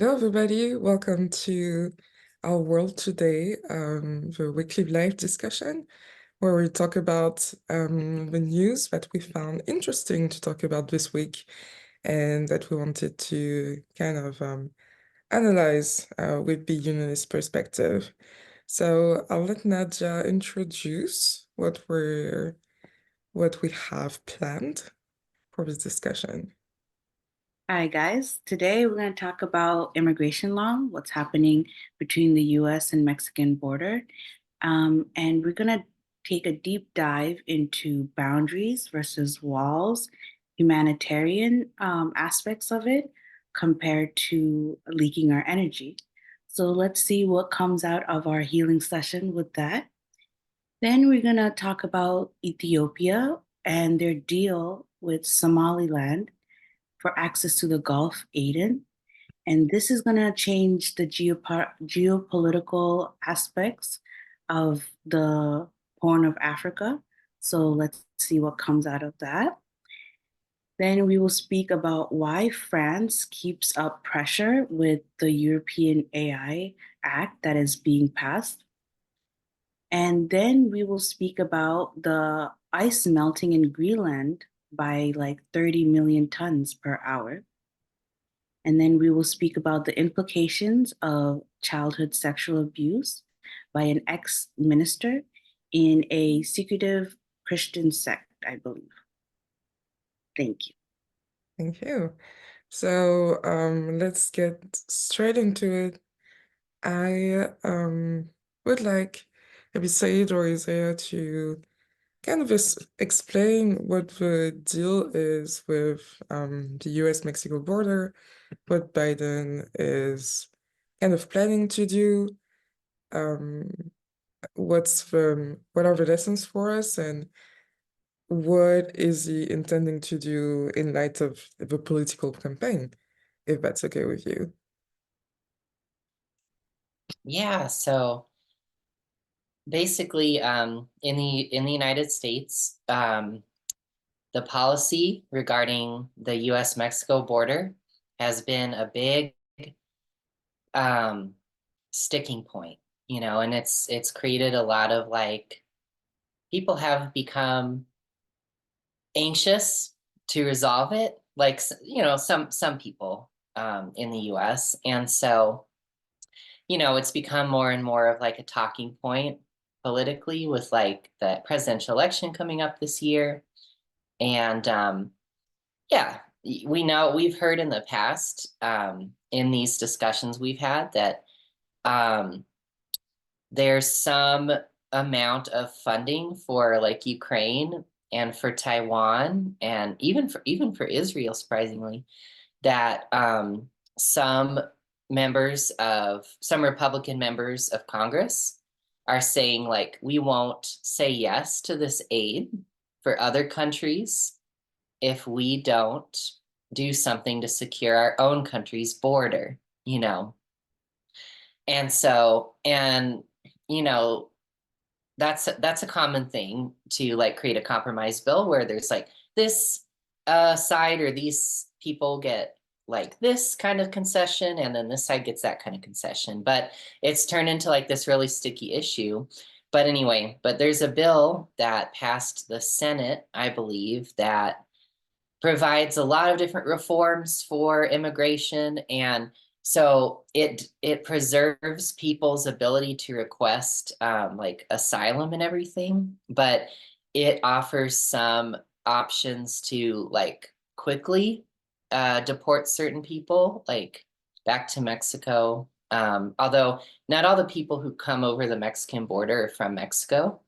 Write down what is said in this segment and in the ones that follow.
Hello, everybody. Welcome to our World Today, the weekly live discussion, where we talk about the news that we found interesting to talk about this week and that we wanted to kind of analyze with the Unionist perspective. So I'll let Nadia introduce what we have planned for this discussion. Hi, guys. Today we're going to talk about immigration law, what's happening between the US and Mexican border. And we're going to take a deep dive into boundaries versus walls, humanitarian aspects of it compared to leaking our energy. So let's see what comes out of our healing session with that. Then we're going to talk about Ethiopia and their deal with Somaliland for access to the Gulf of Aden. And this is going to change the geopolitical aspects of the Horn of Africa. So let's see what comes out of that. Then we will speak about why France keeps up pressure with the European AI Act that is being passed. And then we will speak about the ice melting in Greenland by like 30 million tons per hour. And then we will speak about the implications of childhood sexual abuse by an ex minister in a secretive Christian sect, I believe. Thank you. Thank you. So let's get straight into it. I would like maybe Said or Isaiah to kind of just explain what the deal is with the US-Mexico border, what Biden is kind of planning to do, um, what are the lessons for us, and what is he intending to do in light of the political campaign, if that's okay with you. Yeah, so basically, in the United States, the policy regarding the U.S.-Mexico border has been a big sticking point, and it's created a lot of people have become anxious to resolve it, some people in the U.S. And so it's become more and more of a talking point politically with the presidential election coming up this year. And yeah, we've heard in the past in these discussions we've had that there's some amount of funding for Ukraine and for Taiwan and even for Israel, surprisingly, that some Republican members of Congress are saying we won't say yes to this aid for other countries if we don't do something to secure our own country's border, And so, that's a common thing to create a compromise bill where there's this side or these people get this kind of concession and then this side gets that kind of concession, but it's turned into this really sticky issue. But anyway, there's a bill that passed the Senate, I believe, that provides a lot of different reforms for immigration, and so it preserves people's ability to request asylum and everything, but it offers some options to quickly deport certain people back to Mexico. Although not all the people who come over the Mexican border are from Mexico.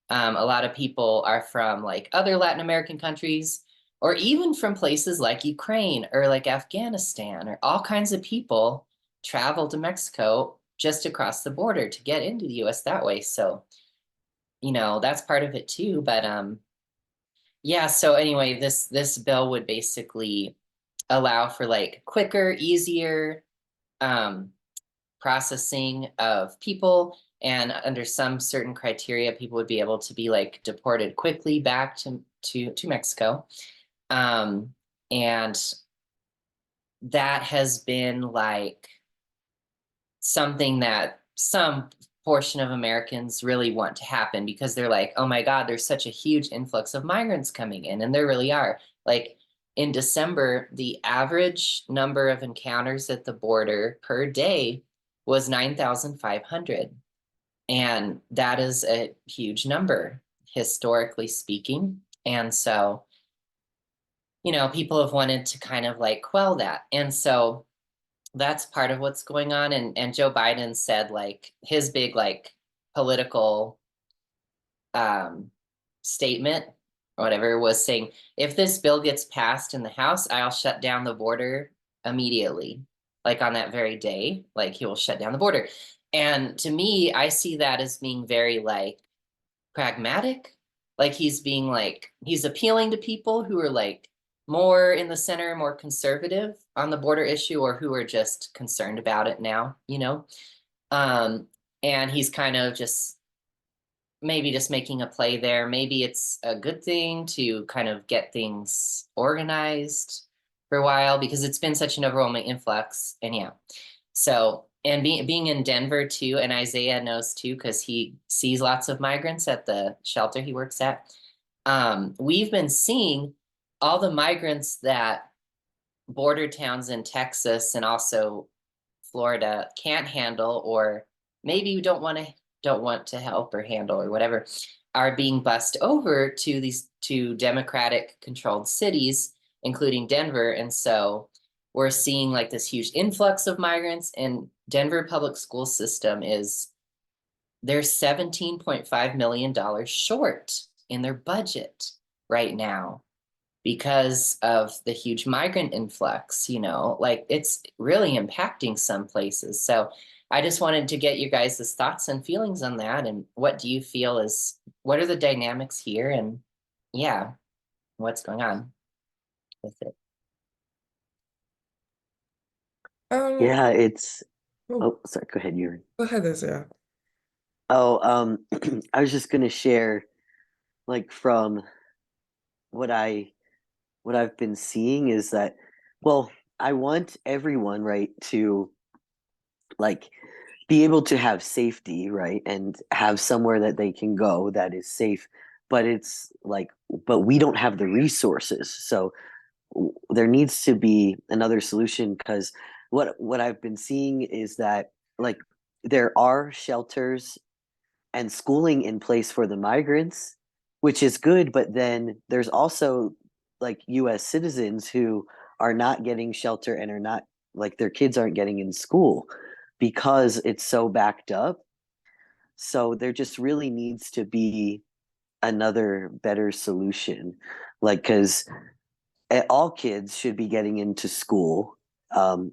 A lot of people are from other Latin American countries, or even from places like Ukraine or Afghanistan, or all kinds of people travel to Mexico just across the border to get into the US that way. So, that's part of it too. But yeah, so anyway, this bill would basically allow for quicker, easier processing of people, and under some certain criteria, people would be able to be deported quickly back to Mexico. And that has been something that some portion of Americans really want to happen because they're like, oh my God, there's such a huge influx of migrants coming in. And there really are. Like in December, the average number of encounters at the border per day was 9,500. And that is a huge number, historically speaking. And so, people have wanted to kind of like quell that. And so that's part of what's going on. And Joe Biden said like his big like political statement or whatever was saying, if this bill gets passed in the House, I'll shut down the border immediately. Like on that very day, like he will shut down the border. And to me, I see that as being very like pragmatic. Like he's appealing to people who are like more in the center, more conservative on the border issue, or who are just concerned about it now, and he's kind of just maybe just making a play there. Maybe it's a good thing to kind of get things organized for a while because it's been such an overwhelming influx. And yeah, so, and being in Denver too, and Isaiah knows too, because he sees lots of migrants at the shelter he works at. We've been seeing all the migrants that border towns in Texas and also Florida can't handle, or maybe you don't want to help or handle or whatever, are being bussed over to these two Democratic controlled cities, including Denver. And so we're seeing like this huge influx of migrants, and Denver public school system they're $17.5 million short in their budget right now because of the huge migrant influx, like it's really impacting some places. So I just wanted to get you guys' thoughts and feelings on that. And what do you feel what are the dynamics here? And yeah, what's going on with it? Yeah, it's Oh, sorry, go ahead, Yuri. go ahead, Isaiah. I was just gonna share like from what I've been seeing is that, well, I want everyone, right, to like be able to have safety, right, and have somewhere that they can go that is safe. But it's like, but we don't have the resources, so there needs to be another solution. Because what I've been seeing is that like there are shelters and schooling in place for the migrants, which is good, but then there's also like US citizens who are not getting shelter and are not, like, their kids aren't getting in school because it's so backed up. So there just really needs to be another better solution, like, because all kids should be getting into school.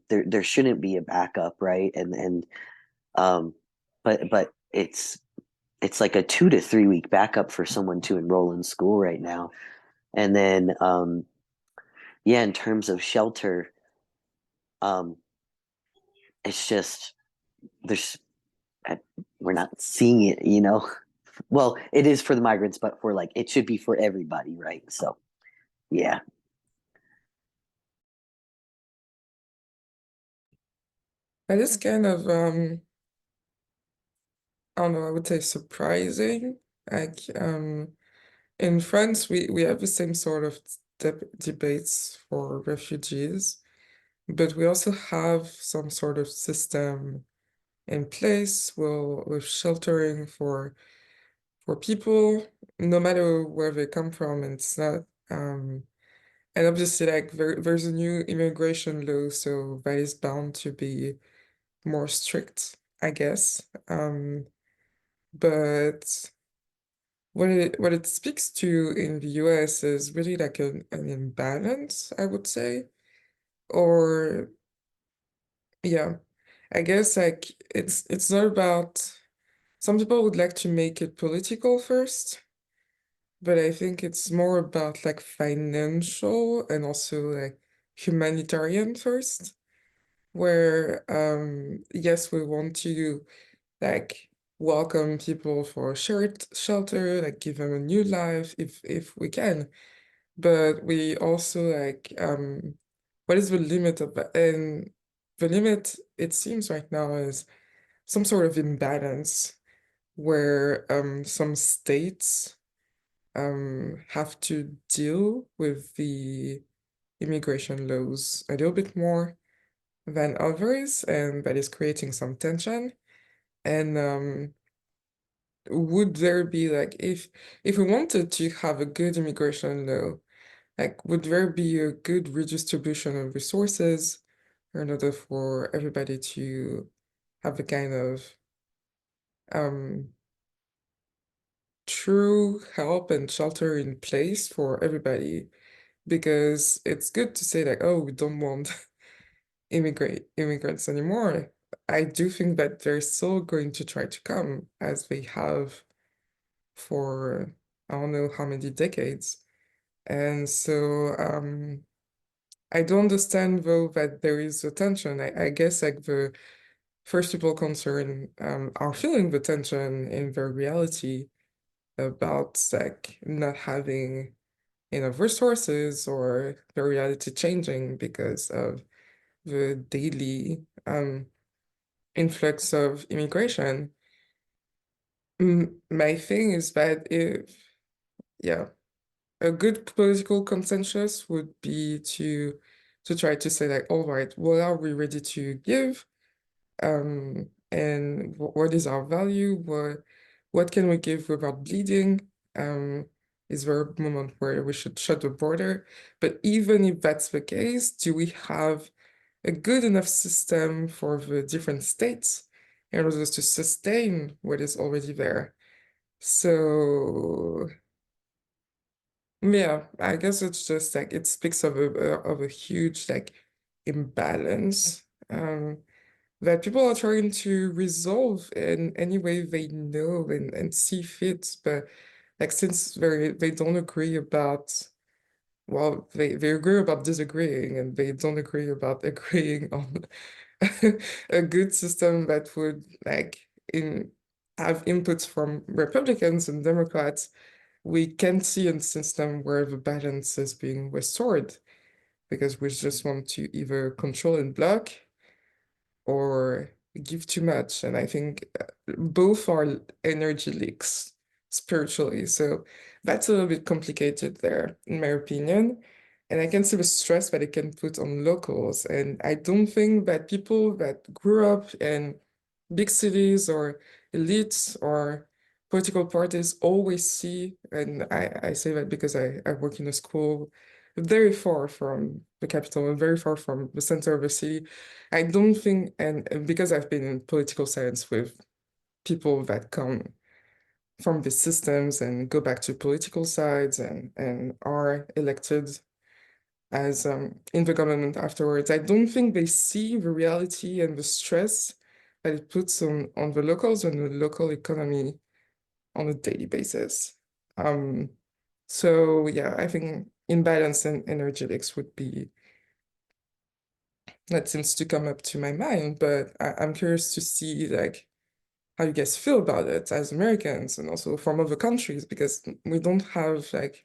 There shouldn't be a backup, right? Um, but it's like a 2 to 3 week backup for someone to enroll in school right now. And then yeah, in terms of shelter, um, it's just there's we're not seeing it. Well, it is for the migrants, but for like it should be for everybody, right? So yeah. That is kind of I don't know, I would say surprising. Like in France, we have the same sort of debates for refugees, but we also have some sort of system in place with sheltering for people, no matter where they come from. And it's not and obviously like there's a new immigration law, so that is bound to be more strict, I guess. But what it speaks to in the US is really like an imbalance, I would say. Or yeah, I guess like it's not about, some people would like to make it political first, but I think it's more about like financial and also like humanitarian first, where yes, we want to like welcome people for shelter, like give them a new life if we can. But we also like what is the limit of that? And the limit, it seems right now, is some sort of imbalance where some states have to deal with the immigration laws a little bit more than others, and that is creating some tension. And would there be like, if we wanted to have a good immigration law, like would there be a good redistribution of resources in order for everybody to have a kind of true help and shelter in place for everybody? Because it's good to say like, oh, we don't want immigrants anymore. I do think that they're still going to try to come, as they have for I don't know how many decades. And so I do understand though that there is a tension. I guess like the first people concerned are feeling the tension in their reality about like not having enough resources or the reality changing because of the daily influx of immigration. My thing is that yeah, a good political consensus would be to try to say like, all right, what are we ready to give? And what is our value? What can we give without bleeding? Is there a moment where we should shut the border? But even if that's the case, do we have a good enough system for the different states in order to sustain what is already there? So yeah, I guess it's just like it speaks of a huge like imbalance that people are trying to resolve in any way they know and see fit. But like since they don't agree about, well, they agree about disagreeing, and they don't agree about agreeing on a good system that would like have inputs from Republicans and Democrats. We can see a system where the balance is being restored because we just want to either control and block or give too much. And I think both are energy leaks spiritually. So that's a little bit complicated there, in my opinion. And I can see the stress that it can put on locals. And I don't think that people that grew up in big cities or elites or political parties always see, and I say that because I work in a school very far from the capital and very far from the center of the city. I don't think, and because I've been in political science with people that come from the systems and go back to political sides and are elected as in the government afterwards, I don't think they see the reality and the stress that it puts on the locals and the local economy on a daily basis. So yeah, I think imbalance and energetics would be that seems to come up to my mind, but I'm curious to see like how you guys feel about it as Americans and also from other countries, because we don't have like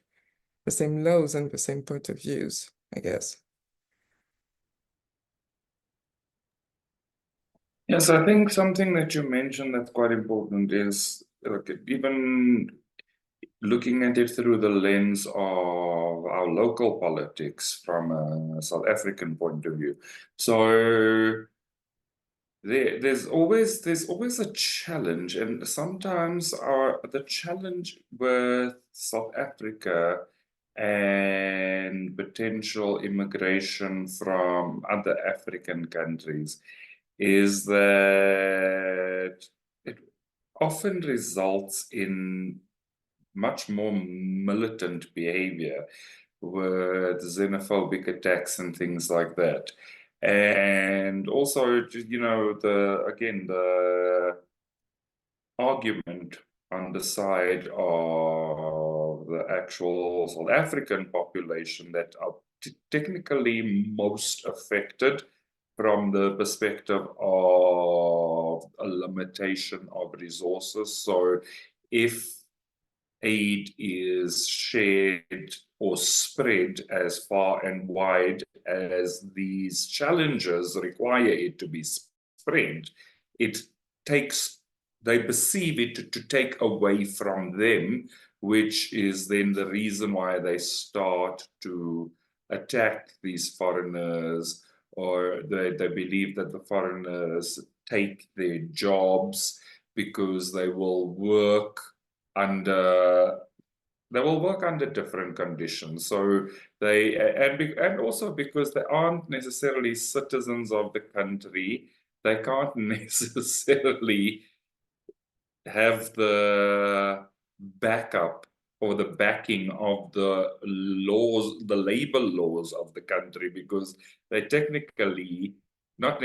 the same laws and the same point of views, I guess. Yes, I think something that you mentioned that's quite important is like even looking at it through the lens of our local politics from a South African point of view. So there's always a challenge, and sometimes the challenge with South Africa and potential immigration from other African countries is that it often results in much more militant behavior with xenophobic attacks and things like that. And also, you know, the argument on the side of the actual South African population that are technically most affected from the perspective of a limitation of resources. So if aid is shared or spread as far and wide as these challenges require it to be spread, it they perceive it to take away from them, which is then the reason why they start to attack these foreigners, or they believe that the foreigners take their jobs because they will work under different conditions. So and also because they aren't necessarily citizens of the country, they can't necessarily have the backup or the backing of the laws, the labor laws of the country, because they're technically not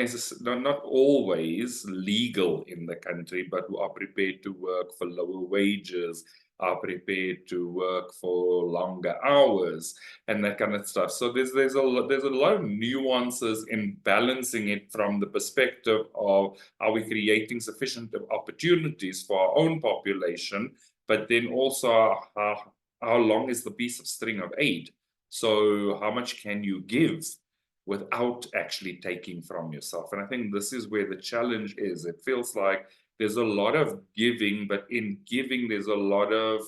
always legal in the country, but who are prepared to work for lower wages, are prepared to work for longer hours, and that kind of stuff. So there's a lot of nuances in balancing it from the perspective of, are we creating sufficient opportunities for our own population, but then also how long is the piece of string of aid? So how much can you give without actually taking from yourself? And I think this is where the challenge is. It feels like there's a lot of giving, but in giving there's a lot of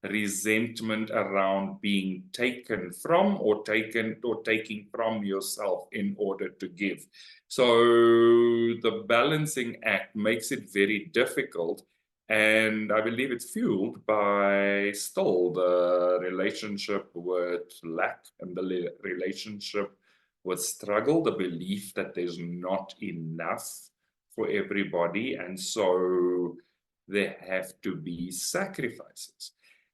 resentment around being taken from, or taking from yourself in order to give. So the balancing act makes it very difficult, and I believe it's fueled by still the relationship with lack and the relationship with struggle, the belief that there's not enough for everybody, and so there have to be sacrifices.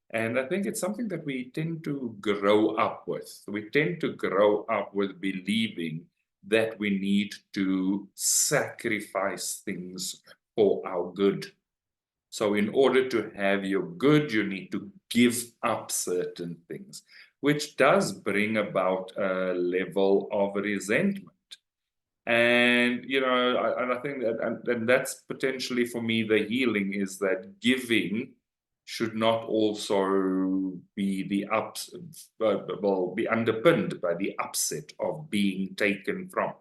And I think it's something that we tend to grow up with. We tend to grow up with believing that we need to sacrifice things for our good. So in order to have your good, you need to give up certain things, which does bring about a level of resentment. And, I think that, and that's potentially for me, the healing is that giving should not also be be underpinned by the upset of being taken from.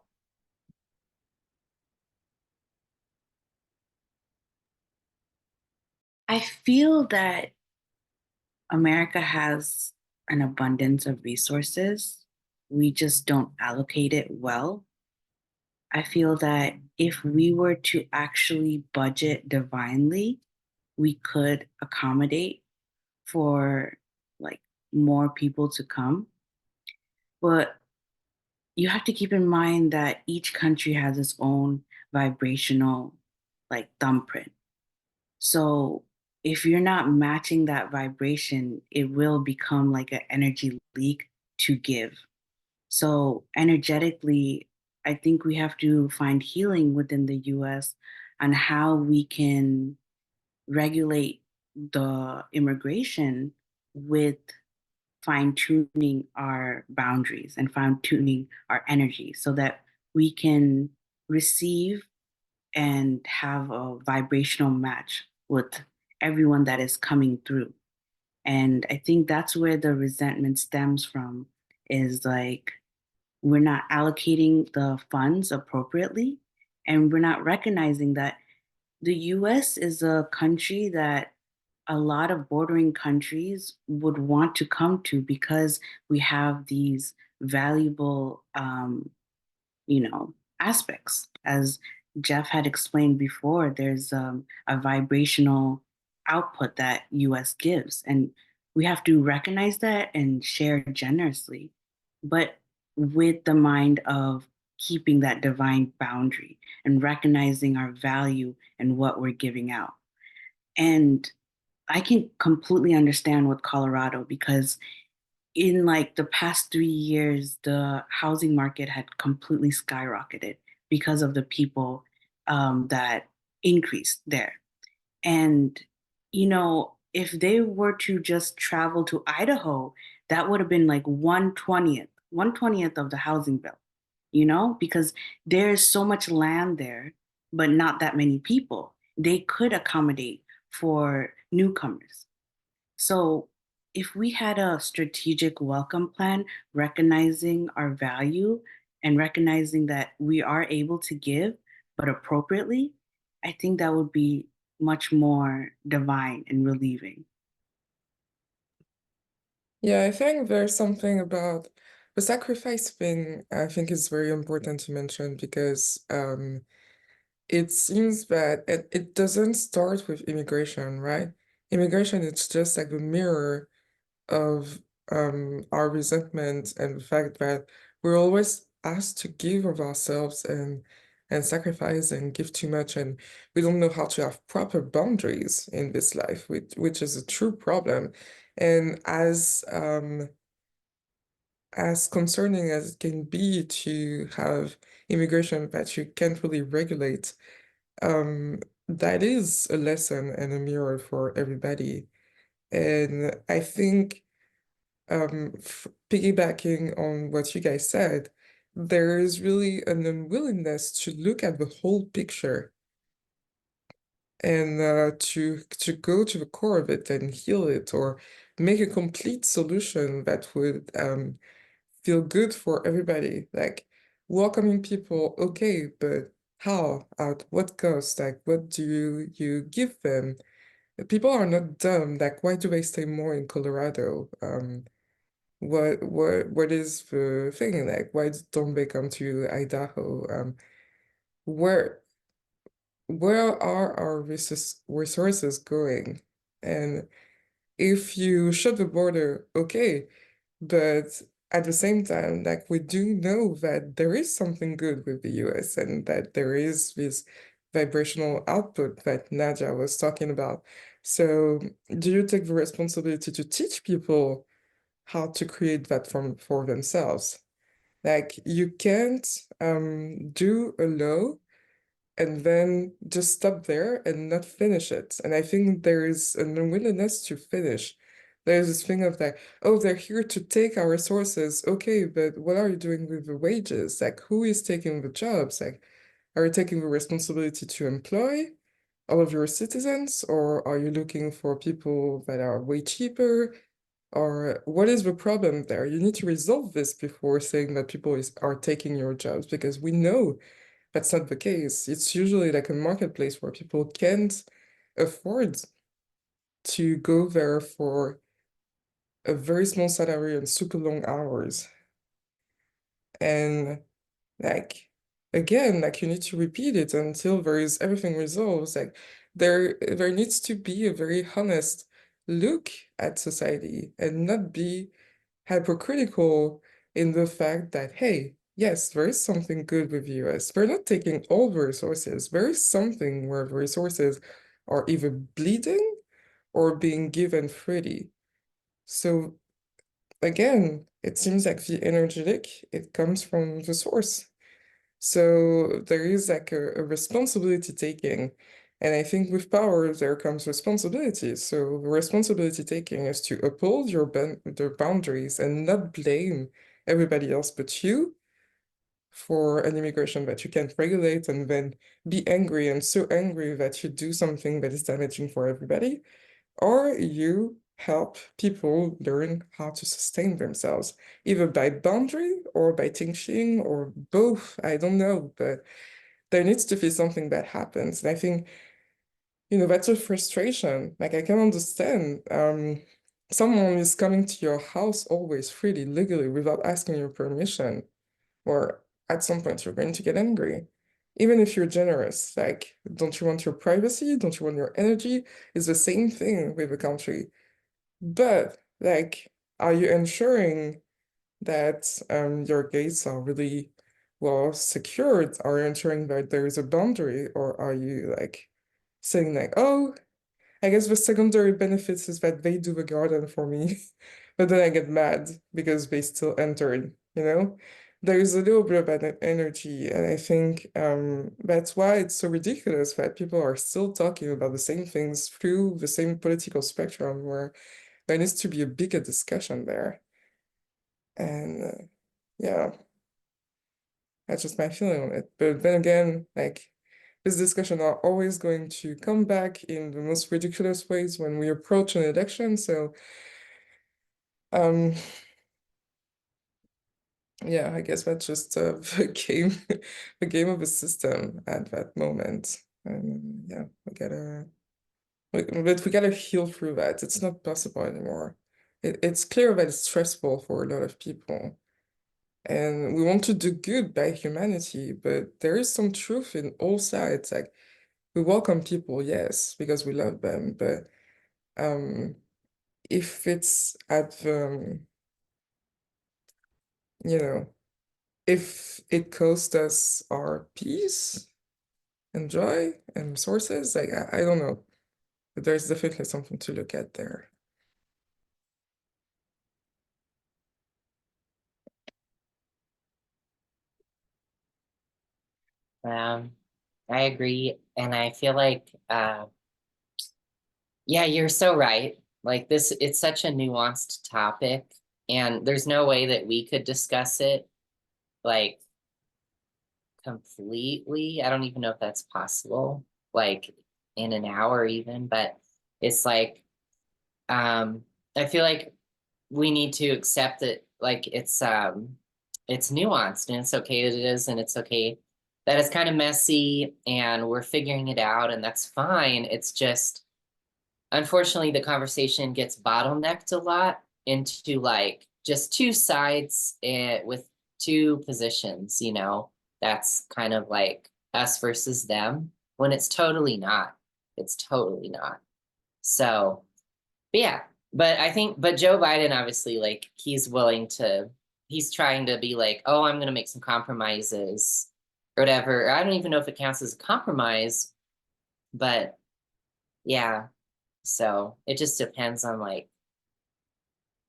I feel that America has an abundance of resources. We just don't allocate it well. I feel that if we were to actually budget divinely, we could accommodate for like more people to come. But you have to keep in mind that each country has its own vibrational like thumbprint. So if you're not matching that vibration, it will become like an energy leak to give. So energetically, I think we have to find healing within the US on how we can regulate the immigration with fine tuning our boundaries and fine tuning our energy so that we can receive and have a vibrational match with everyone that is coming through. And I think that's where the resentment stems from, is like we're not allocating the funds appropriately, and we're not recognizing that the US is a country that a lot of bordering countries would want to come to because we have these valuable aspects. As Jeff had explained before, there's a vibrational output that US gives, and we have to recognize that and share generously, but with the mind of keeping that divine boundary and recognizing our value and what we're giving out. And I can completely understand with Colorado, because in like the past 3 years, the housing market had completely skyrocketed because of the people that increased there. And, if they were to just travel to Idaho, that would have been like 1/20th of the housing bill, because there's so much land there, but not that many people. They could accommodate for newcomers. So if we had a strategic welcome plan, recognizing our value and recognizing that we are able to give, but appropriately, I think that would be much more divine and relieving. Yeah, I think there's something about the sacrifice thing, I think is very important to mention because it seems that it doesn't start with immigration, right? Immigration, it's just like a mirror of our resentment and the fact that we're always asked to give of ourselves and sacrifice and give too much, and we don't know how to have proper boundaries in this life, which is a true problem. And as concerning as it can be to have immigration that you can't really regulate, that is a lesson and a mirror for everybody. And I think piggybacking on what you guys said, there is really an unwillingness to look at the whole picture and to go to the core of it and heal it or make a complete solution that would feel good for everybody. Like welcoming people, okay, but how? At what cost? Like what do you give them? People are not dumb. Like why do they stay more in Colorado? What is the thing? Like why don't they come to Idaho? Where where are our resources going? And if you shut the border, okay, but at the same time, like we do know that there is something good with the US and that there is this vibrational output that Nadia was talking about. So do you take the responsibility to teach people how to create that for themselves? Like you can't do a law and then just stop there and not finish it. And I think there is an unwillingness to finish. There's this thing of like, oh, they're here to take our resources. Okay, but what are you doing with the wages? Like, who is taking the jobs? Like, are you taking the responsibility to employ all of your citizens, or are you looking for people that are way cheaper? Or what is the problem there? You need to resolve this before saying that people are taking your jobs, because we know that's not the case. It's usually like a marketplace where people can't afford to go there for a very small salary and super long hours. And like again, like you need to repeat it until everything resolves. Like there needs to be a very honest look at society and not be hypocritical in the fact that, hey, yes, there is something good with the US. We're not taking all the resources. There is something where the resources are either bleeding or being given freely. So again, it seems like the energetic, it comes from the source. So there is like a responsibility taking. And I think with power, there comes responsibility. So the responsibility taking is to uphold their boundaries and not blame everybody else but you for an immigration that you can't regulate and then be angry and so angry that you do something that is damaging for everybody. Or you help people learn how to sustain themselves, either by boundary or by teaching or both. I don't know, but there needs to be something that happens. And I think, that's a frustration. Like I can understand someone is coming to your house always freely, legally, without asking your permission, or at some point you're going to get angry. Even if you're generous, like, don't you want your privacy? Don't you want your energy? It's the same thing with a country. But like, are you ensuring that your gates are really well secured? Are you ensuring that there is a boundary, or are you like saying like, oh, I guess the secondary benefits is that they do the garden for me, but then I get mad because they still entered, you know? There's a little bit of that energy, and I think that's why it's so ridiculous that people are still talking about the same things through the same political spectrum, where there needs to be a bigger discussion there. And yeah, that's just my feeling on it. But then again, like this discussion are always going to come back in the most ridiculous ways when we approach an election. So yeah, I guess that's just the game, the game of the system at that moment. And yeah, but we gotta heal through that. It's not possible anymore. It's clear that it's stressful for a lot of people. And we want to do good by humanity, but there is some truth in all sides. Like, we welcome people, yes, because we love them, but if it's at the, if it costs us our peace and joy and resources, like I don't know, but there's definitely something to look at there. I agree, and I feel like yeah, you're so right. Like this, it's such a nuanced topic, and there's no way that we could discuss it like completely. I don't even know if that's possible, like in an hour even, but it's like I feel like we need to accept that like it's nuanced and it's okay that it is, and it's okay that it's kind of messy and we're figuring it out, and that's fine. It's just unfortunately the conversation gets bottlenecked a lot into like just two sides with two positions, that's kind of like us versus them, when it's totally not. It's totally not. So yeah, but I think, but Joe Biden, obviously, like he's trying to be like, oh, I'm gonna make some compromises or whatever. I don't even know if it counts as a compromise, but yeah. So it just depends on like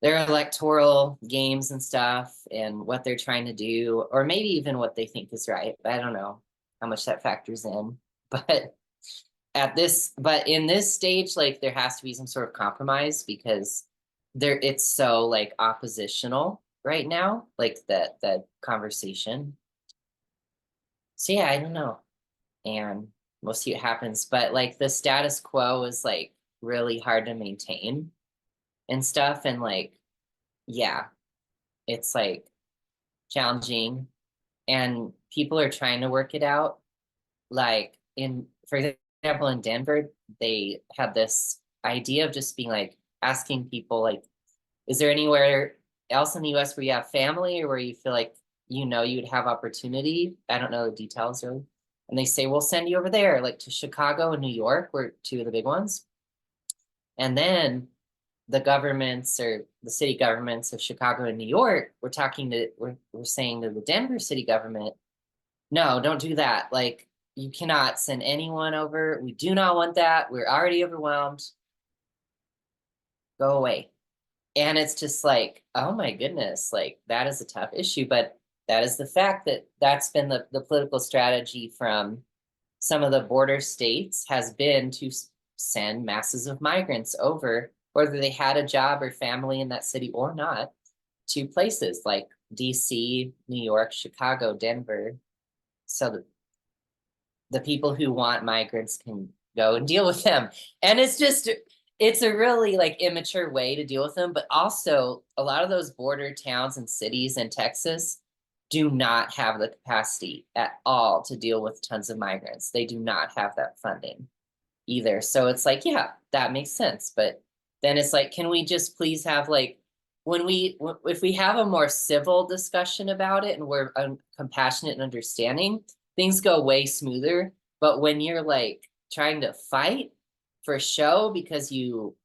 their electoral games and stuff and what they're trying to do, or maybe even what they think is right. I don't know how much that factors in, but in this stage, like there has to be some sort of compromise because it's so like oppositional right now, like that conversation. So yeah, I don't know. And we'll see what happens. But like the status quo is like really hard to maintain and stuff. And like, yeah, it's like challenging. And people are trying to work it out. Like for example, in Denver, they had this idea of just being like asking people like, is there anywhere else in the US where you have family or where you feel like you would have opportunity? I don't know the details really. And they say, we'll send you over there, like to Chicago and New York, were two of the big ones. And then the governments or the city governments of Chicago and New York, we're saying to the Denver city government, no, don't do that. Like, you cannot send anyone over. We do not want that. We're already overwhelmed. Go away. And it's just like, oh my goodness, like that is a tough issue. But that is the fact that that's been the political strategy from some of the border states, has been to send masses of migrants over, whether they had a job or family in that city or not, to places like DC, New York, Chicago, Denver. So the people who want migrants can go and deal with them. And it's a really like immature way to deal with them. But also a lot of those border towns and cities in Texas do not have the capacity at all to deal with tons of migrants. They do not have that funding either. So it's like, yeah, that makes sense. But then it's like, can we just please have like, if we have a more civil discussion about it and we're compassionate and understanding, things go way smoother. But when you're like trying to fight for show because you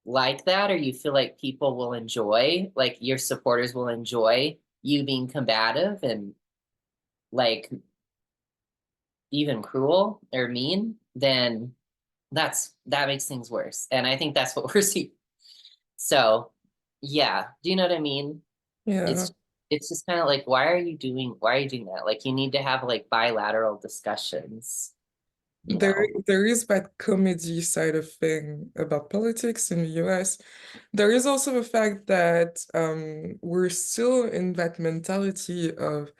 like that, or you feel like people will enjoy, like your supporters will enjoy you being combative and like even cruel or mean, then that makes things worse. And I think that's what we're seeing. So yeah, do you know what I mean? Yeah. It's just kind of like, why are you doing that? Like, you need to have like bilateral discussions. There is that comedy side of thing about politics in the US. There is also the fact that we're still in that mentality of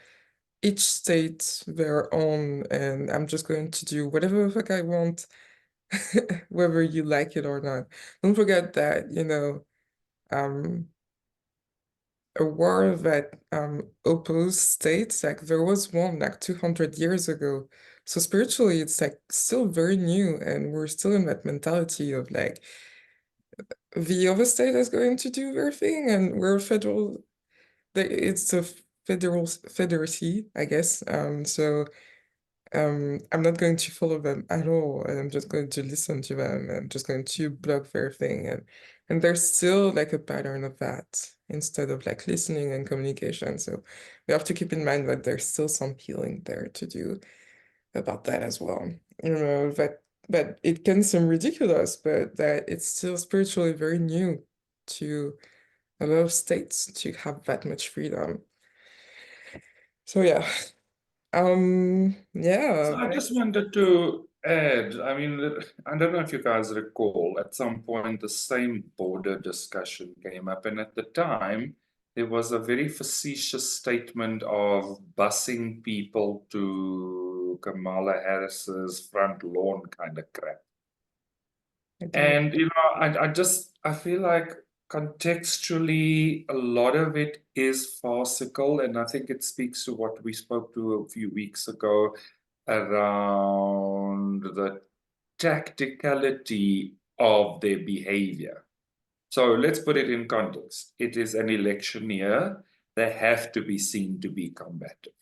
each state their own, and I'm just going to do whatever the fuck I want, whether you like it or not. Don't forget that, a war that opposed states, like there was one like 200 years ago So spiritually, it's like still very new, and we're still in that mentality of like the other state is going to do their thing, and we're federal. It's a federacy, I guess. So I'm not going to follow them at all, and I'm just going to listen to them, and I'm just going to block their thing, and there's still like a pattern of that instead of like listening and communication. So we have to keep in mind that there's still some healing there to do about that as well. You know, that it can seem ridiculous, but that it's still spiritually very new to a lot of states to have that much freedom. So yeah. Yeah. So I just wanted to add, I mean, I don't know if you guys recall, at some point the same border discussion came up, and at the time there was a very facetious statement of busing people to Kamala Harris's front lawn kind of crap. And you know, I feel like contextually a lot of it is farcical, and I think it speaks to what we spoke to a few weeks ago around the tacticality of their behavior. So let's put it in context. It is an election year. They have to be seen to be combative.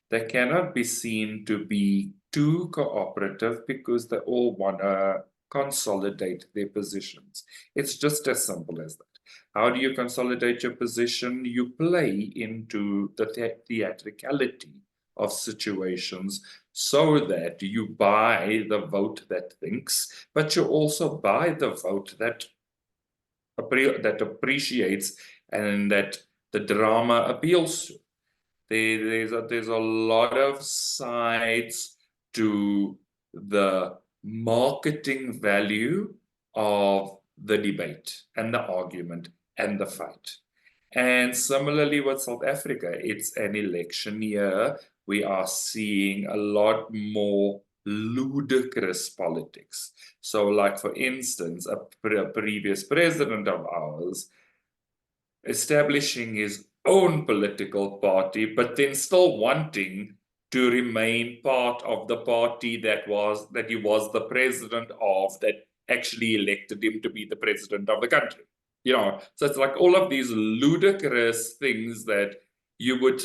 They cannot be seen to be too cooperative because they all want to consolidate their positions. It's just as simple as that. How do you consolidate your position? You play into the theatricality of situations so that you buy the vote that thinks, but you also buy the vote that appreciates and that the drama appeals to. There's a lot of sides to the marketing value of the debate and the argument and the fight. And similarly with South Africa, it's an election year. We are seeing a lot more ludicrous politics. So like, for instance, a previous president of ours establishing his own political party, but then still wanting to remain part of the party that he was the president of, that actually elected him to be the president of the country. You know, so it's like all of these ludicrous things that you would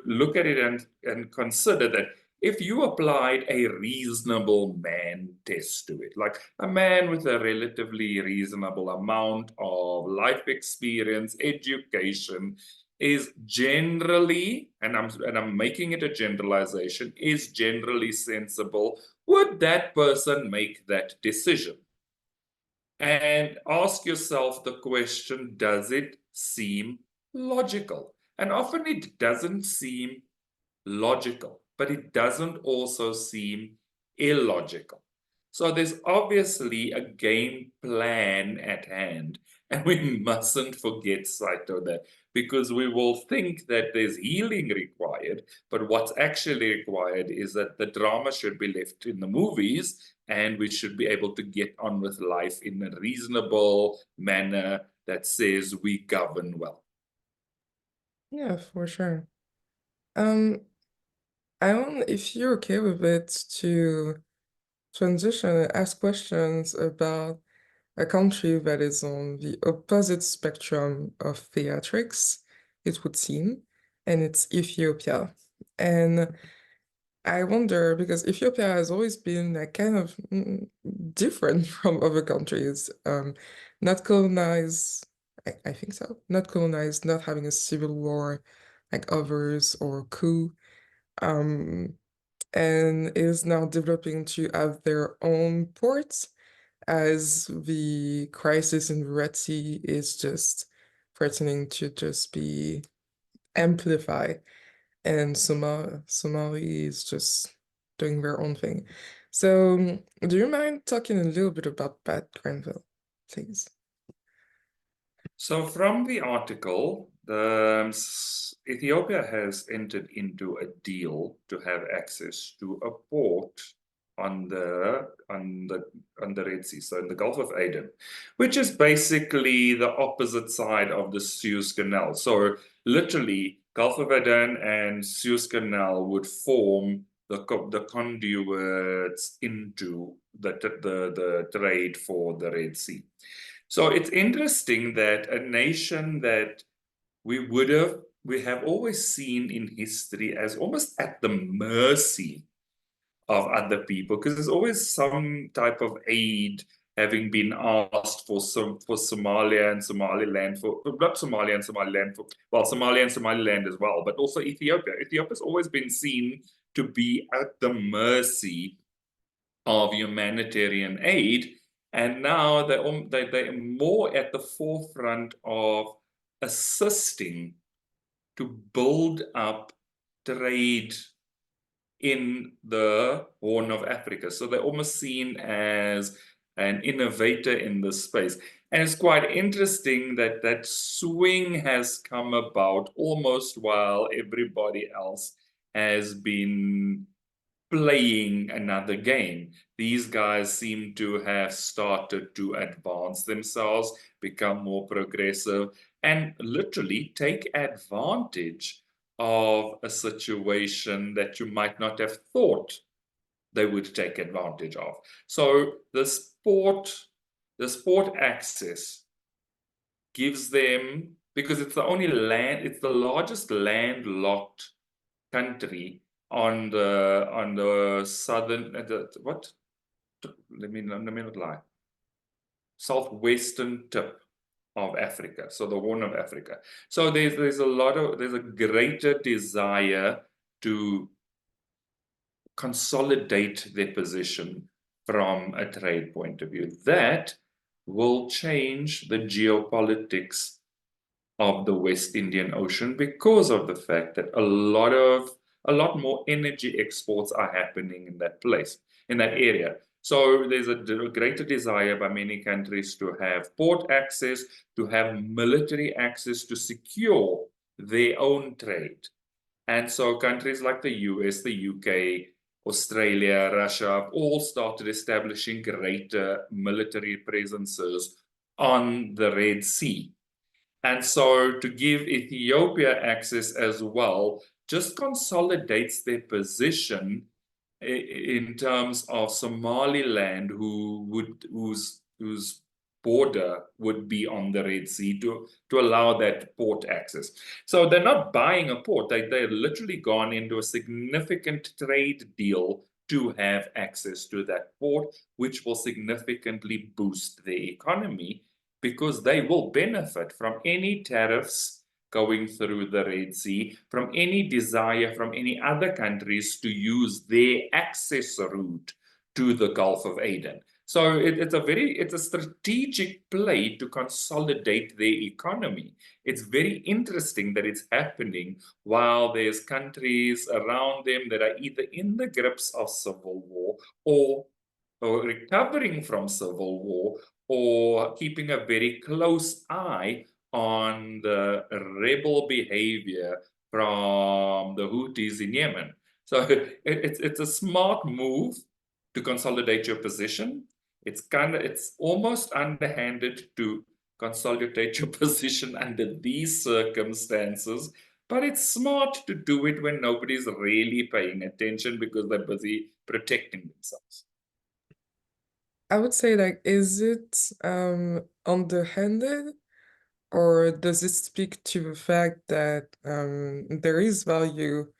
look at it and consider that if you applied a reasonable man test to it, like a man with a relatively reasonable amount of life experience, education, is generally, and I'm making it a generalization, is generally sensible, would that person make that decision? And ask yourself the question, does it seem logical? And often it doesn't seem logical, but it doesn't also seem illogical. So there's obviously a game plan at hand, and we mustn't forget sight of that, because we will think that there's healing required, but what's actually required is that the drama should be left in the movies, and we should be able to get on with life in a reasonable manner that says we govern well. Yeah, for sure. I want, if you're okay with it, to transition and ask questions about a country that is on the opposite spectrum of theatrics, it would seem, and it's Ethiopia. And I wonder, because Ethiopia has always been like kind of different from other countries, not colonized, I think so, not colonized, not having a civil war like others or coup, and is now developing to have their own ports, as the crisis in the Red Sea is just threatening to just be amplified, and Somali is just doing their own thing. So, do you mind talking a little bit about that, Granville, please? So from the article, Ethiopia has entered into a deal to have access to a port on the Red Sea, so in the Gulf of Aden, which is basically the opposite side of the Suez Canal. So literally, Gulf of Aden and Suez Canal would form the conduits into the trade for the Red Sea. So it's interesting that a nation that we have always seen in history as almost at the mercy of other people, because there's always some type of aid having been asked for Somalia and Somaliland, for not Somalia and Somaliland, for well, Somalia and Somaliland as well, but also Ethiopia. Ethiopia's always been seen to be at the mercy of humanitarian aid, and now they're more at the forefront of assisting to build up trade in the Horn of Africa. So they're almost seen as an innovator in this space. And it's quite interesting that that swing has come about almost while everybody else has been playing another game. These guys seem to have started to advance themselves, become more progressive, and literally take advantage of a situation that you might not have thought they would take advantage of. So the sport access gives them, because it's the only land, it's the largest landlocked country on the southern, let me not lie, southwestern tip of Africa, so the Horn of Africa. So there's a greater desire to consolidate their position from a trade point of view. That will change the geopolitics of the West Indian Ocean, because of the fact that a lot more energy exports are happening in that place, in that area. So there's a greater desire by many countries to have port access, to have military access to secure their own trade. And so countries like the US, the UK, Australia, Russia have all started establishing greater military presences on the Red Sea. And so to give Ethiopia access as well just consolidates their position in terms of Somaliland, whose border would be on the Red Sea, to allow that port access. So they're not buying a port, they're literally gone into a significant trade deal to have access to that port, which will significantly boost their economy, because they will benefit from any tariffs going through the Red Sea, from any desire from any other countries to use their access route to the Gulf of Aden. So it's a strategic play to consolidate their economy. It's very interesting that it's happening while there's countries around them that are either in the grips of civil war or recovering from civil war, or keeping a very close eye on the rebel behavior from the Houthis in Yemen. So it's a smart move to consolidate your position. It's almost underhanded to consolidate your position under these circumstances, but it's smart to do it when nobody's really paying attention because they're busy protecting themselves. I would say, like, is it underhanded, or does it speak to the fact that there is value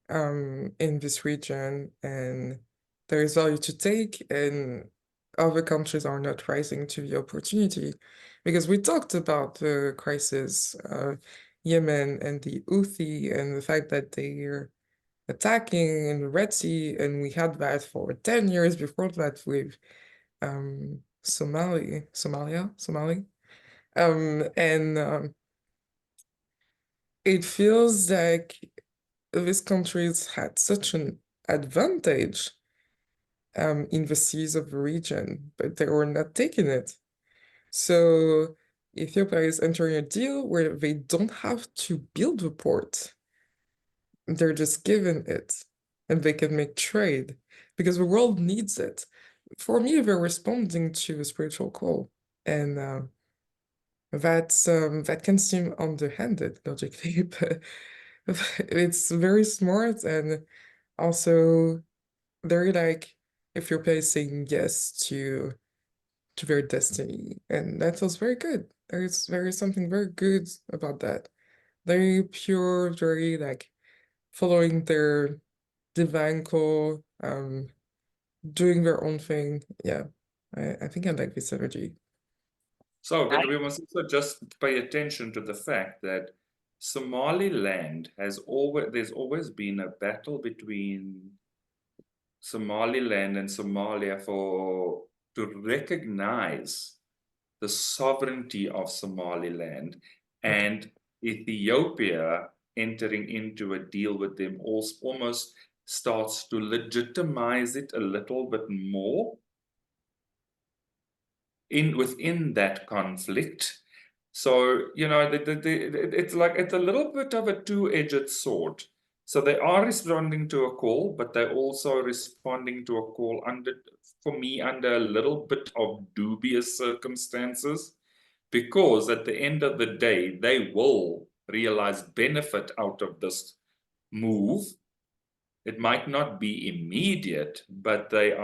in this region, and there is value to take, and other countries are not rising to the opportunity? Because we talked about the crisis, Yemen and the Houthi, and the fact that they're attacking in the Red Sea, and we had that for 10 years before that with Somali. And it feels like these countries had such an advantage in the seas of the region, but they were not taking it. So Ethiopia is entering a deal where they don't have to build a port. They're just given it, and they can make trade because the world needs it. For me, they're responding to a spiritual call, and that can seem underhanded logically, but it's very smart, and also very like Ethiopia is saying yes to their destiny, and that was very good. There is something very good about that. Very pure, very like following their divine call, doing their own thing. Yeah, I think I like this energy. So, but we must also just pay attention to the fact that Somaliland there's always been a battle between Somaliland and Somalia to recognize the sovereignty of Somaliland, and Ethiopia entering into a deal with them almost starts to legitimize it a little bit more within that conflict. So, it's like it's a little bit of a two-edged sword. So they are responding to a call, but they're also responding to a call for me, under a little bit of dubious circumstances, because at the end of the day, they will realize benefit out of this move. It might not be immediate, but they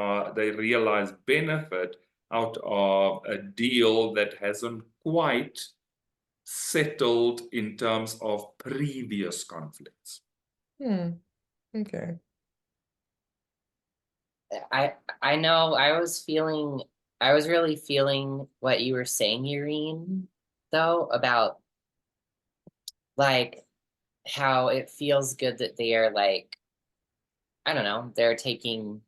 realize benefit out of a deal that hasn't quite settled in terms of previous conflicts. Okay. I know I was really feeling what you were saying, Irene, though, about like how it feels good that they are like, I don't know, they're taking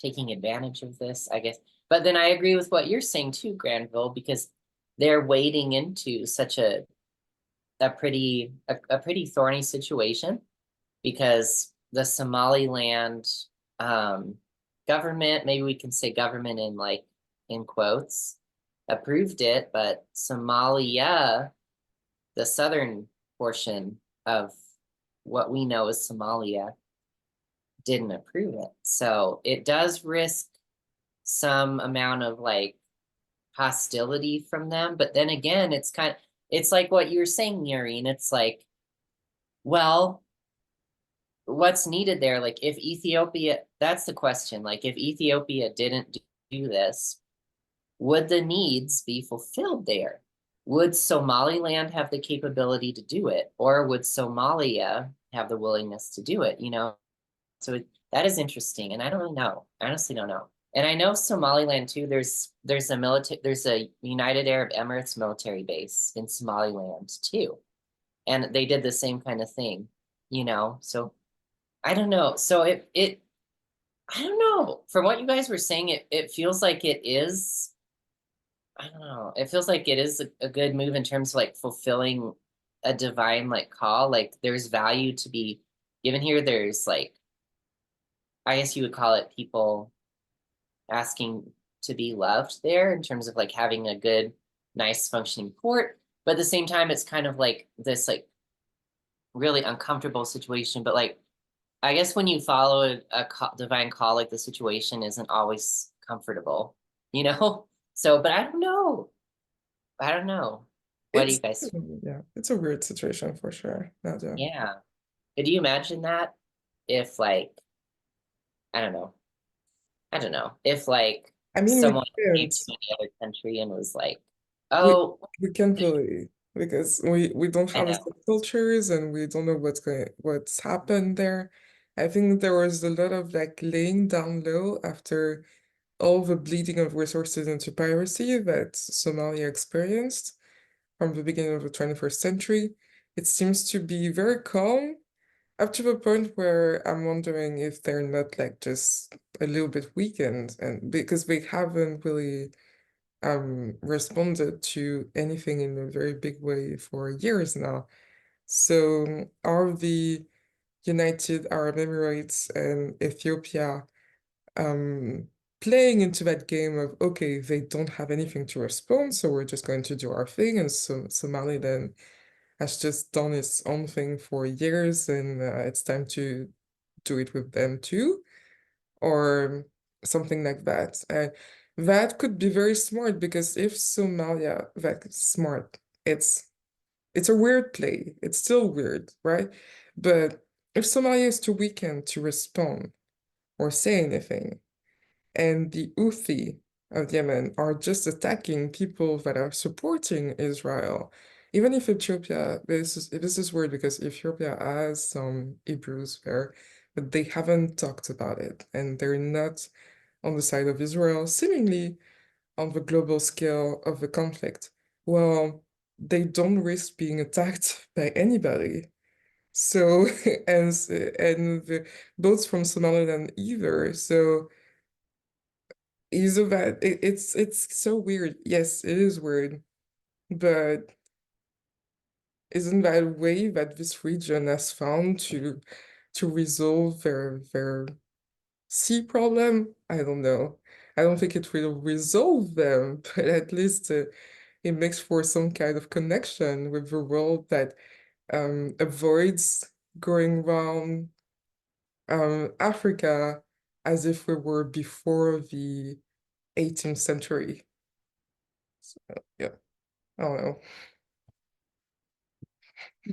advantage of this, I guess. But then I agree with what you're saying too, Granville, because they're wading into such a pretty thorny situation, because the Somaliland government, maybe we can say government in quotes, approved it, but Somalia, the southern portion of what we know as Somalia, didn't approve it. So it does risk some amount of like hostility from them. But then again, it's like what you were saying, Noreen. It's like, well, what's needed there? Like if Ethiopia, that's the question. Like if Ethiopia didn't do this, would the needs be fulfilled there? Would Somaliland have the capability to do it? Or would Somalia have the willingness to do it? So that is interesting, and I don't really know. I honestly don't know. And I know Somaliland too. There's a United Arab Emirates military base in Somaliland too, and they did the same kind of thing. So I don't know. So I don't know. From what you guys were saying, it feels like it is. I don't know. It feels like it is a good move in terms of like fulfilling a divine like call. Like there's value to be given here. There's like, I guess you would call it people asking to be loved there in terms of like having a good, nice functioning port. But at the same time, it's kind of like this like really uncomfortable situation. But like, I guess when you follow a divine call, like the situation isn't always comfortable, So, but I don't know. What do you guys? Yeah, it's a weird situation for sure. Nadia. Yeah. Could you imagine that if like, I don't know. If like someone came to any other country and was like, oh, we can't really, because we don't have the same cultures and we don't know what's happened there. I think there was a lot of like laying down low after all the bleeding of resources into piracy that Somalia experienced from the beginning of the 21st century. It seems to be very calm up to the point where I'm wondering if they're not like just a little bit weakened, and because they haven't really responded to anything in a very big way for years now. So are the United Arab Emirates and Ethiopia playing into that game of, okay, they don't have anything to respond, so we're just going to do our thing, and so Somaliland has just done its own thing for years, and it's time to do it with them too, or something like that. And that could be very smart, because if Somalia, that's smart, it's a weird play. It's still weird, right? But if Somalia is too weakened to respond or say anything, and the Houthi of Yemen are just attacking people that are supporting Israel, even if Ethiopia, this is weird because Ethiopia has some Hebrews there, but they haven't talked about it, and they're not on the side of Israel, seemingly on the global scale of the conflict. Well, they don't risk being attacked by anybody. So, and the boats from Somaliland either. So, it's so weird. Yes, it is weird, but isn't that a way that this region has found to resolve their sea problem? I don't know. I don't think it will resolve them, but at least it makes for some kind of connection with the world that avoids going around Africa as if we were before the 18th century. So, yeah, I don't know.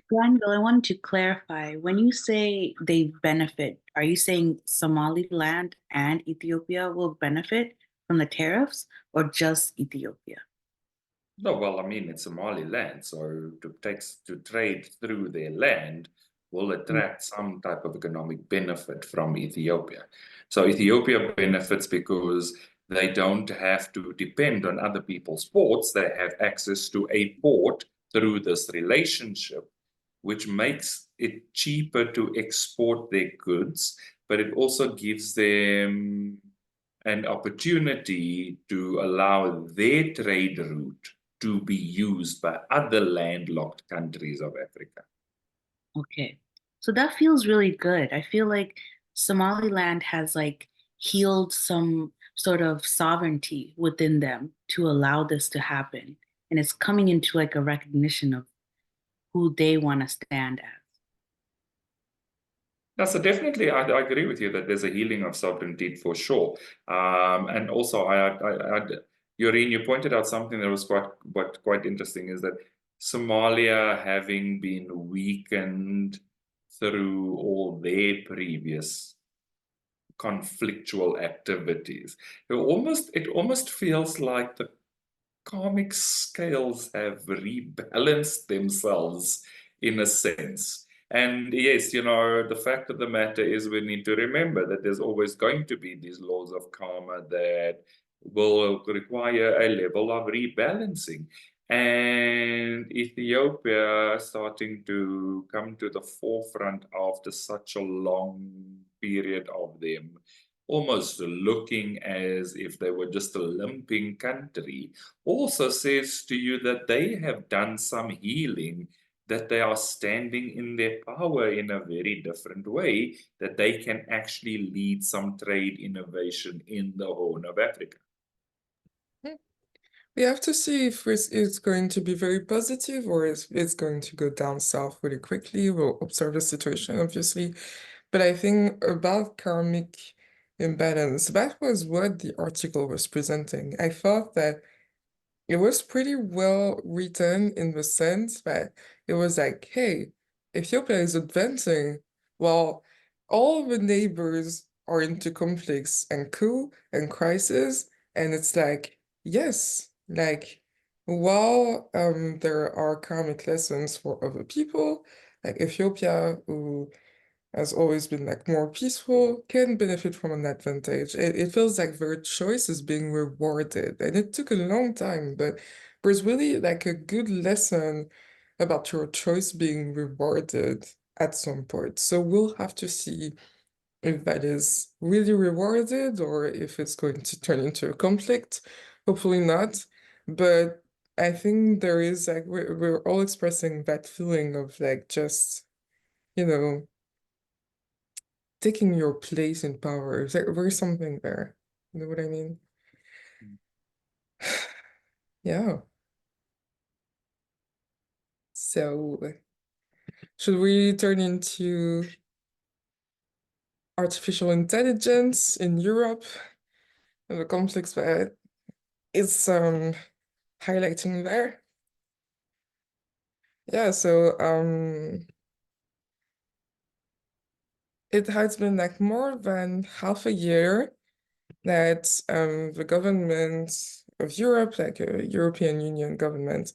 Granville, I wanted to clarify, when you say they benefit, are you saying Somaliland and Ethiopia will benefit from the tariffs or just Ethiopia? No, well, I mean, it's Somaliland, so to trade through their land will attract some type of economic benefit from Ethiopia. So Ethiopia benefits because they don't have to depend on other people's ports. They have access to a port through this relationship, which makes it cheaper to export their goods, but it also gives them an opportunity to allow their trade route to be used by other landlocked countries of Africa. Okay. So that feels really good. I feel like Somaliland has like healed some sort of sovereignty within them to allow this to happen. And it's coming into like a recognition of who they want to stand as. Yeah, so definitely, I agree with you that there's a healing of sovereignty for sure. And also, Yoreen, you pointed out something that was quite interesting, is that Somalia, having been weakened through all their previous conflictual activities, it almost feels like the karmic scales have rebalanced themselves in a sense. And yes, the fact of the matter is we need to remember that there's always going to be these laws of karma that will require a level of rebalancing. And Ethiopia starting to come to the forefront after such a long period of them almost looking as if they were just a limping country, also says to you that they have done some healing, that they are standing in their power in a very different way, that they can actually lead some trade innovation in the Horn of Africa. We have to see if it's going to be very positive or if it's going to go down south really quickly. We'll observe the situation, obviously. But I think about karmic imbalance, that was what the article was presenting. I thought that it was pretty well written in the sense that it was like, hey, Ethiopia is advancing while all the neighbors are into conflicts and coup and crisis. And it's like, yes, like while there are karmic lessons for other people, like Ethiopia, who has always been like more peaceful, can benefit from an advantage. It feels like their choice is being rewarded. And it took a long time, but there's really like a good lesson about your choice being rewarded at some point. So we'll have to see if that is really rewarded or if it's going to turn into a conflict. Hopefully not. But I think there is like we're all expressing that feeling of like just, you know, taking your place in power. There's something there. You know what I mean? Yeah. So, should we turn into artificial intelligence in Europe and the conflicts that it's highlighting there? Yeah, so it has been like more than half a year that the government of Europe, like a European Union government,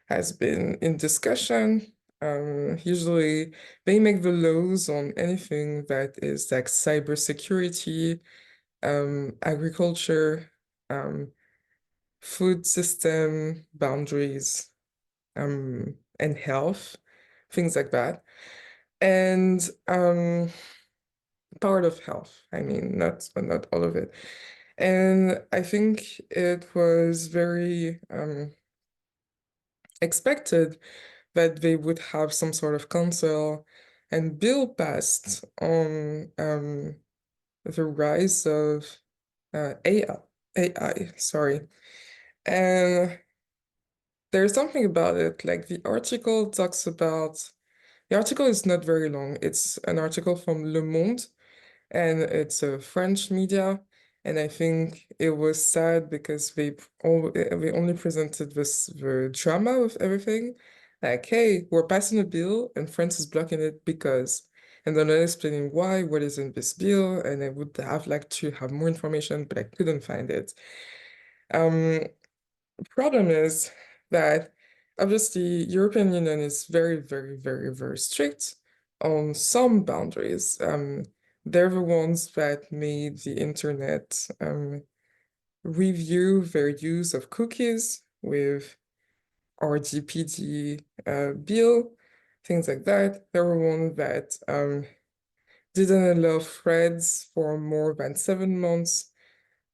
has been in discussion. Usually they make the laws on anything that is like cybersecurity, agriculture, food system boundaries, and health, things like that. And part of health, I mean, not all of it. And I think it was very expected that they would have some sort of council and bill passed on the rise of AI, sorry. And there's something about it, like the article talks about, the article is not very long. It's an article from Le Monde, and it's a French media. And I think it was sad because they only presented the drama of everything. Like, hey, we're passing a bill and France is blocking it because, and they're not explaining why, what is in this bill, and I would have liked to have more information, but I couldn't find it. Problem is that obviously European Union is very, very, very, very strict on some boundaries. They're the ones that made the internet review their use of cookies with RGPD bill, things like that. They're the one that didn't allow threads for more than 7 months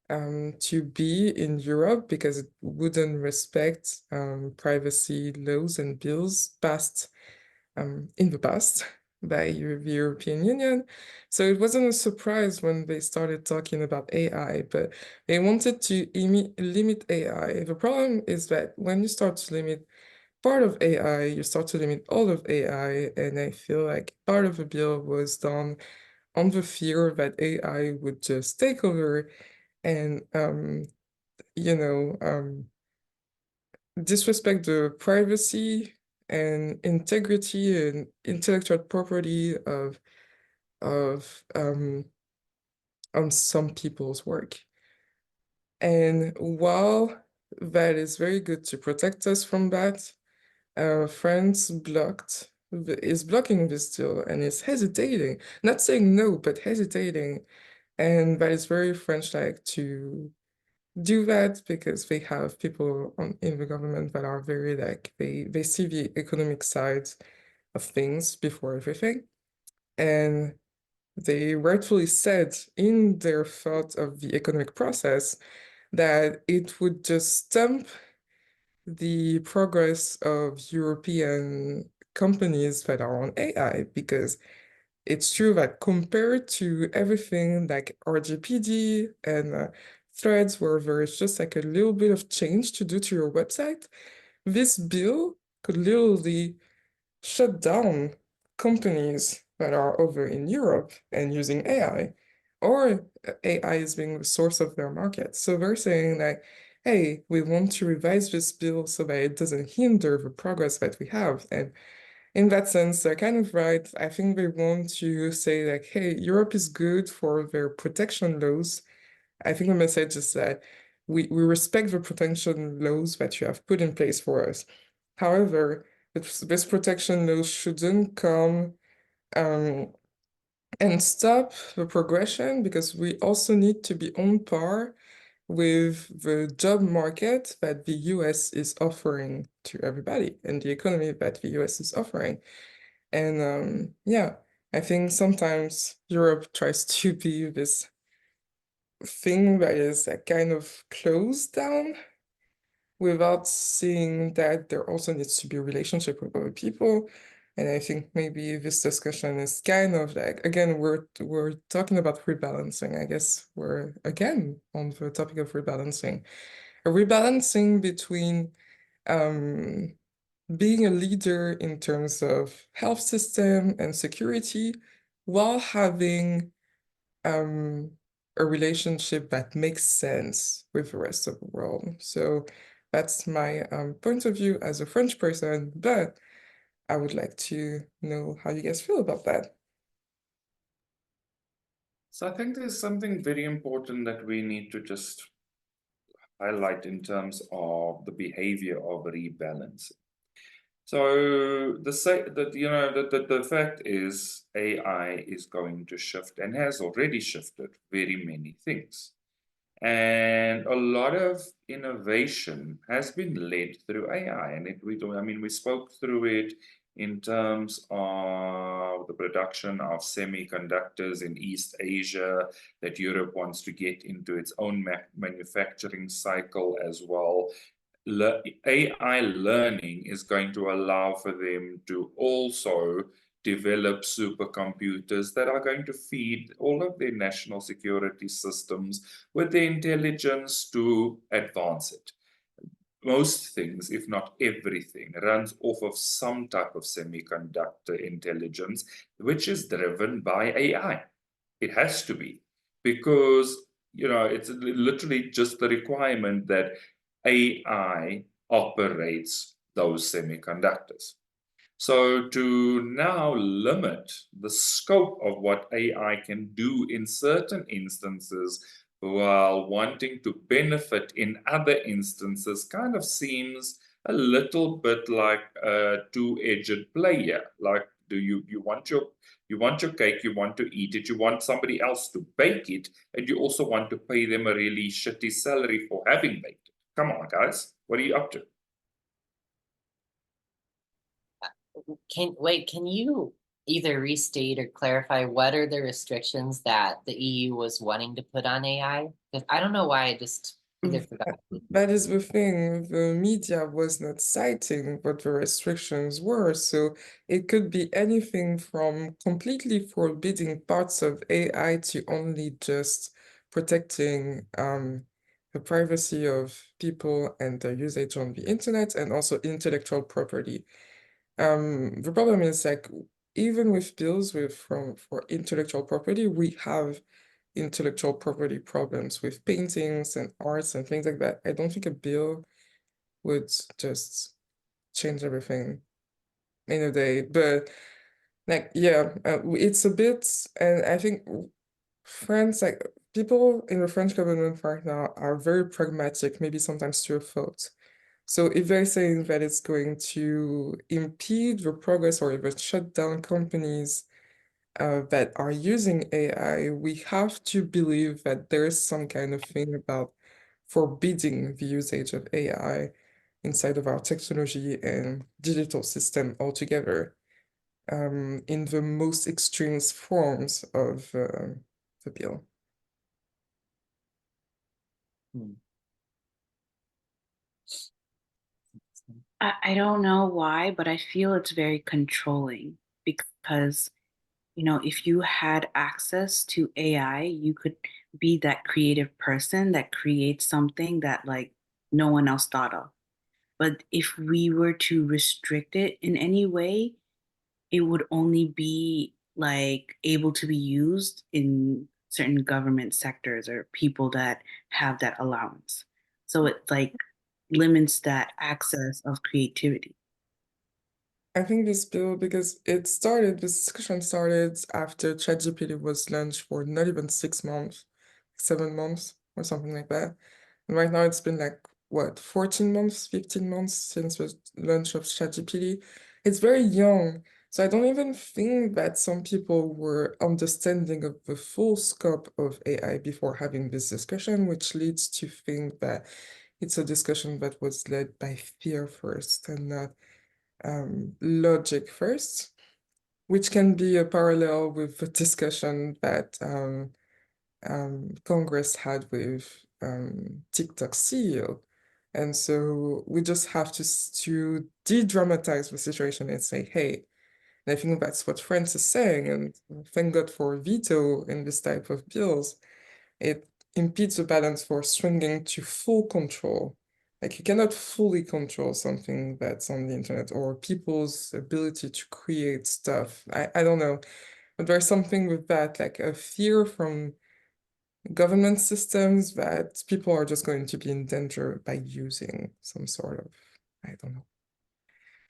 to be in Europe because it wouldn't respect privacy laws and bills passed in the past by the European Union. So it wasn't a surprise when they started talking about AI, but they wanted to limit AI. The problem is that when you start to limit part of AI, you start to limit all of AI, and I feel like part of the bill was done on the fear that AI would just take over and disrespect the privacy and integrity and intellectual property of on some people's work. And while that is very good to protect us from that, France is blocking this deal and is hesitating, not saying no, but hesitating. And that is very French-like to do that because they have people in the government that are very like, they see the economic side of things before everything. And they rightfully said in their thought of the economic process that it would just stump the progress of European companies that are on AI, because it's true that compared to everything like RGPD and threads where there's just like a little bit of change to do to your website, this bill could literally shut down companies that are over in Europe and using AI, or AI is being the source of their market. So they're saying like, hey, we want to revise this bill so that it doesn't hinder the progress that we have. And in that sense, they're kind of right. I think they want to say like, hey, Europe is good for their protection laws. I think the message is that we respect the protection laws that you have put in place for us. However, this protection laws shouldn't come and stop the progression, because we also need to be on par with the job market that the US is offering to everybody and the economy that the US is offering. And yeah, I think sometimes Europe tries to be this thing that is like kind of closed down without seeing that there also needs to be a relationship with other people. And I think maybe this discussion is kind of like, again, we're talking about rebalancing. I guess we're again on the topic of rebalancing. A rebalancing between being a leader in terms of health system and security while having a relationship that makes sense with the rest of the world. So that's my point of view as a French person, but I would like to know how you guys feel about that. So I think there's something very important that we need to just highlight in terms of the behavior of rebalancing. So the fact is AI is going to shift and has already shifted very many things. And a lot of innovation has been led through AI, and we spoke through it in terms of the production of semiconductors in East Asia, that Europe wants to get into its own manufacturing cycle as well. AI learning is going to allow for them to also develop supercomputers that are going to feed all of their national security systems with the intelligence to advance it. Most things, if not everything, runs off of some type of semiconductor intelligence, which is driven by AI. It has to be, because it's literally just the requirement that AI operates those semiconductors. So to now limit the scope of what AI can do in certain instances while wanting to benefit in other instances kind of seems a little bit like a two-edged player. Like, you want your cake, you want to eat it, you want somebody else to bake it, and you also want to pay them a really shitty salary for having baked it. Come on, guys, what are you up to? Can you either restate or clarify what are the restrictions that the EU was wanting to put on AI? Because I don't know why I just either forgot. That is the thing. The media was not citing what the restrictions were. So it could be anything from completely forbidding parts of AI to only just protecting the privacy of people and their usage on the internet, and also intellectual property. The problem is, like, even with bills for intellectual property, we have intellectual property problems with paintings and arts and things like that. I don't think a bill would just change everything in a day. But like, yeah, it's a bit, and I think France, like, people in the French government right now are very pragmatic, maybe sometimes to a fault. So if they're saying that it's going to impede the progress or even shut down companies that are using AI, we have to believe that there is some kind of thing about forbidding the usage of AI inside of our technology and digital system altogether, in the most extreme forms of the bill. I don't know why, but I feel it's very controlling because, if you had access to AI, you could be that creative person that creates something that like no one else thought of. But if we were to restrict it in any way, it would only be like able to be used in certain government sectors or people that have that allowance. So it like limits that access of creativity. I think this bill, because this discussion started after ChatGPT was launched for not even 6 months, 7 months, or something like that. And right now it's been like, what, 14 months, 15 months since the launch of ChatGPT. It's very young. So I don't even think that some people were understanding of the full scope of AI before having this discussion, which leads to think that it's a discussion that was led by fear first and not logic first, which can be a parallel with the discussion that Congress had with TikTok CEO. And so we just have to de-dramatize the situation and say, hey, and I think that's what France is saying, and thank God for veto in this type of bills. It impedes the balance for swinging to full control. Like, you cannot fully control something that's on the internet or people's ability to create stuff. I don't know, but there's something with that, like a fear from government systems that people are just going to be in danger by using some sort of, I don't know,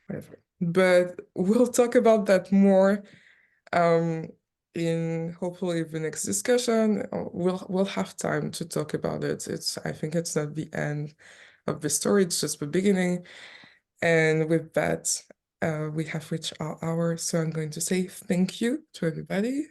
whatever. But we'll talk about that more. in hopefully the next discussion. We'll have time to talk about it. I think it's not the end of the story, it's just the beginning. And with that, we have reached our hour. So I'm going to say thank you to everybody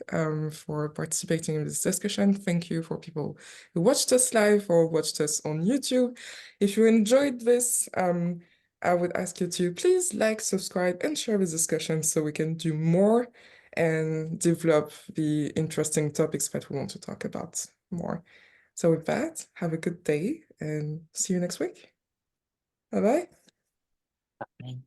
for participating in this discussion. Thank you for people who watched us live or watched us on YouTube. If you enjoyed this, I would ask you to please like, subscribe, and share this discussion so we can do more and develop the interesting topics that we want to talk about more. So with that, have a good day and see you next week. Bye-bye. Bye.